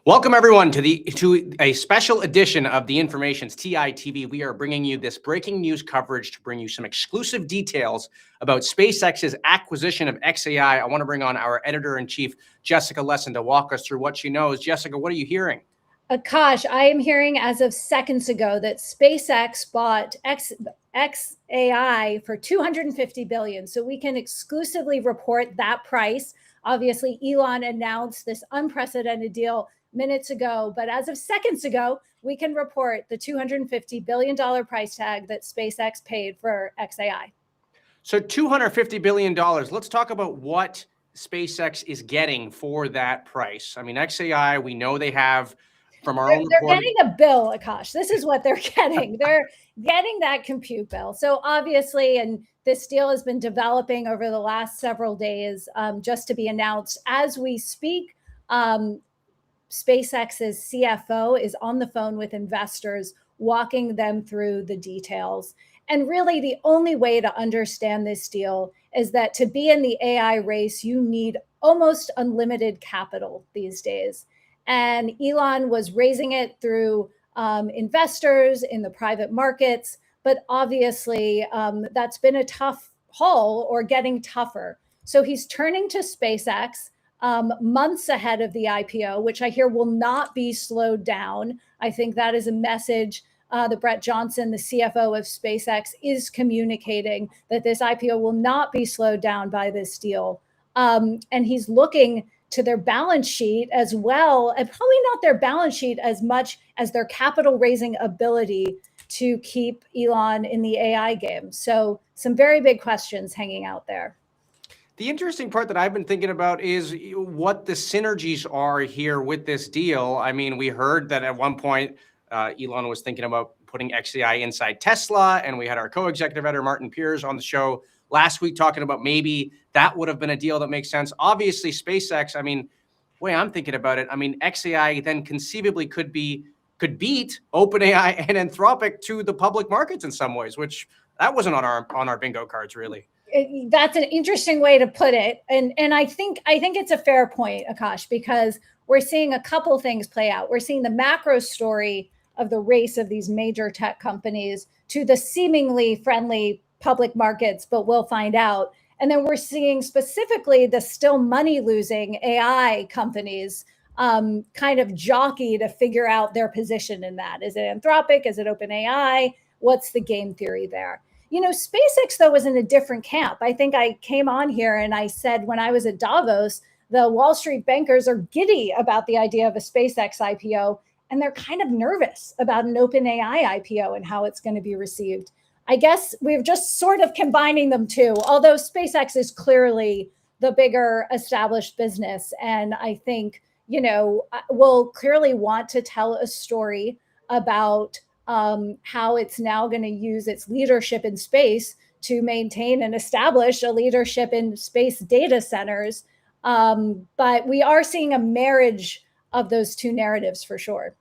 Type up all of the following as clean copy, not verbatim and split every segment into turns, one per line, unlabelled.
Welcome everyone to a special edition of the Information's TITV. We are bringing you this breaking news coverage to bring you some exclusive details about SpaceX's acquisition of xAI. I want to bring on our editor-in-chief, Jessica Lessin, to walk us through what she knows. Jessica, what are you hearing?
Akash, I am hearing as of seconds ago that SpaceX bought xAI for $250 billion. So we can exclusively report that price. Obviously, Elon announced this unprecedented deal minutes ago, but as of seconds ago, we can report the $250 billion price tag that SpaceX paid for xAI.
So $250 billion. Let's talk about what SpaceX is getting for that price. I mean, xAI, we know they have from our own
They're getting a bill, Akash. This is what they're getting. They're getting that compute bill. So obviously, and this deal has been developing over the last several days, just to be announced as we speak. SpaceX's CFO is on the phone with investors, walking them through the details. And really, the only way to understand this deal is that to be in the AI race, you need almost unlimited capital these days. And Elon was raising it through investors in the private markets. But obviously, that's been a tough haul or getting tougher. So he's turning to SpaceX months ahead of the IPO, which I hear will not be slowed down. I think that is a message that Brett Johnson, the CFO of SpaceX, is communicating, that this IPO will not be slowed down by this deal. And he's looking to their balance sheet as well, and probably not their balance sheet as much as their capital raising ability to keep Elon in the AI game. So some very big questions hanging out there.
The interesting part that I've been thinking about is what the synergies are here with this deal. I mean, we heard that at one point, Elon was thinking about putting xAI inside Tesla, and we had our co-executive editor, Martin Peers, on the show last week talking about maybe that would have been a deal that makes sense. Obviously, SpaceX, I mean, the way I'm thinking about it, I mean, xAI then conceivably could beat OpenAI and Anthropic to the public markets in some ways, which that wasn't on our bingo cards, really.
That's an interesting way to put it. And I think it's a fair point, Akash, because we're seeing a couple things play out. We're seeing the macro story of the race of these major tech companies to the seemingly friendly public markets, but we'll find out. And then we're seeing specifically the still money losing AI companies kind of jockey to figure out their position in that. Is it Anthropic? Is it OpenAI? What's the game theory there? You know, SpaceX, though, was in a different camp. I think I came on here and I said when I was at Davos, the Wall Street bankers are giddy about the idea of a SpaceX IPO, and they're kind of nervous about an OpenAI IPO and how it's going to be received. I guess we're just sort of combining them too, although SpaceX is clearly the bigger established business. And I think, you know, will clearly want to tell a story about how it's now going to use its leadership in space to maintain and establish a leadership in space data centers. But we are seeing a marriage of those two narratives for sure.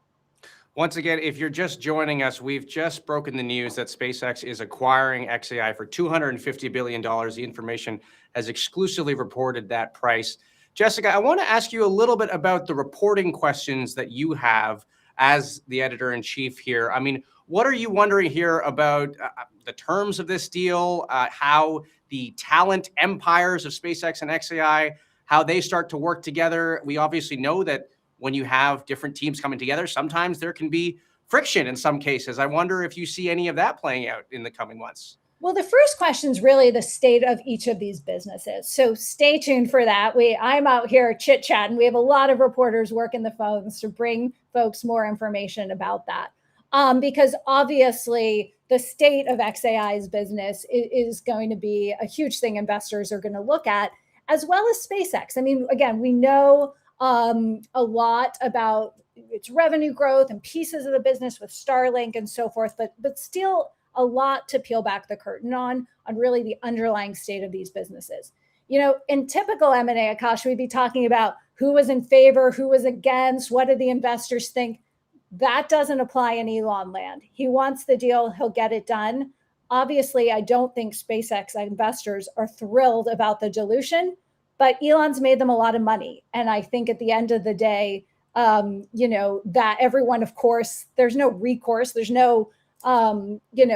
Once again, if you're just joining us, we've just broken the news that SpaceX is acquiring xAI for $250 billion. The Information has exclusively reported that price. Jessica, I want to ask you a little bit about the reporting questions that you have as the editor-in-chief here. I mean, what are you wondering here about the terms of this deal, how the talent empires of SpaceX and xAI, how they start to work together? We obviously know that when you have different teams coming together, sometimes there can be friction in some cases. I wonder if you see any of that playing out in the coming months.
Well, the first question is really the state of each of these businesses. So stay tuned for that. I'm out here chit-chatting. We have a lot of reporters working the phones to bring folks more information about that. Because obviously the state of xAI's business is going to be a huge thing investors are going to look at, as well as SpaceX. I mean, again, we know a lot about its revenue growth and pieces of the business with Starlink and so forth, but still a lot to peel back the curtain on really the underlying state of these businesses. You know, in typical M&A, Akash, we'd be talking about who was in favor, who was against, what did the investors think? That doesn't apply in Elon land. He wants the deal, he'll get it done. Obviously, I don't think SpaceX investors are thrilled about the dilution, but Elon's made them a lot of money. And I think at the end of the day, that everyone, of course, there's no recourse, there's no,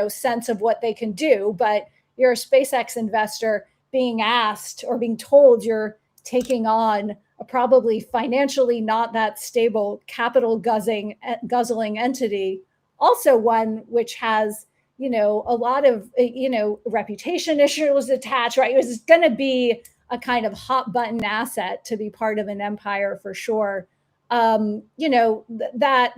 sense of what they can do, but you're a SpaceX investor being asked or being told you're taking on a probably financially not that stable capital guzzling entity, also one which has, a lot of, reputation issues attached, right? It was going to be a kind of hot button asset to be part of an empire for sure. That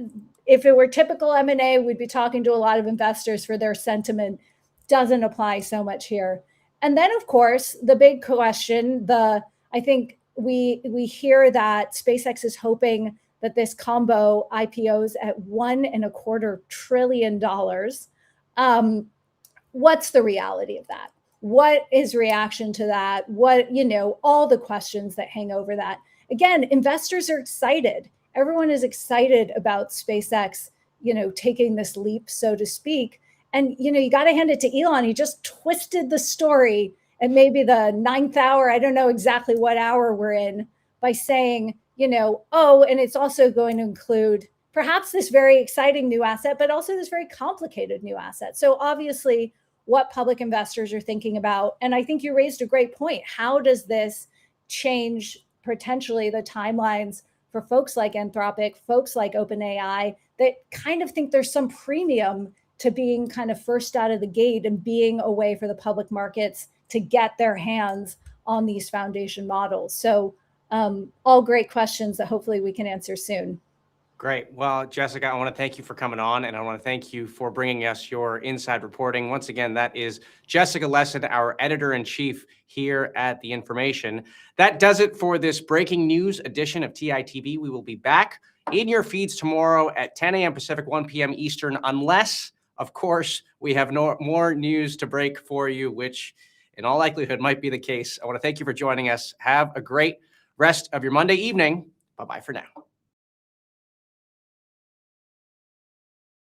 if it were typical M&A, we'd be talking to a lot of investors for their sentiment. Doesn't apply so much here. And then, of course, the big question, I think we hear that SpaceX is hoping that this combo IPOs at $1.25 trillion. What's the reality of that? What is reaction to that? What, all the questions that hang over that. Again, investors are excited. Everyone is excited about SpaceX, taking this leap, so to speak. And, you got to hand it to Elon. He just twisted the story at maybe the 9th hour. I don't know exactly what hour we're in, by saying, oh, and it's also going to include perhaps this very exciting new asset, but also this very complicated new asset. So obviously what public investors are thinking about. And I think you raised a great point. How does this change potentially the timelines for folks like Anthropic, folks like OpenAI, that kind of think there's some premium to being kind of first out of the gate and being a way for the public markets to get their hands on these foundation models. So all great questions that hopefully we can answer soon.
Great. Well, Jessica, I want to thank you for coming on, and I want to thank you for bringing us your inside reporting. Once again, that is Jessica Lessin, our editor-in-chief here at The Information. That does it for this breaking news edition of TITV. We will be back in your feeds tomorrow at 10 a.m. Pacific, 1 p.m. Eastern, unless, of course, we have more news to break for you, which in all likelihood might be the case. I want to thank you for joining us. Have a great rest of your Monday evening. Bye-bye for now.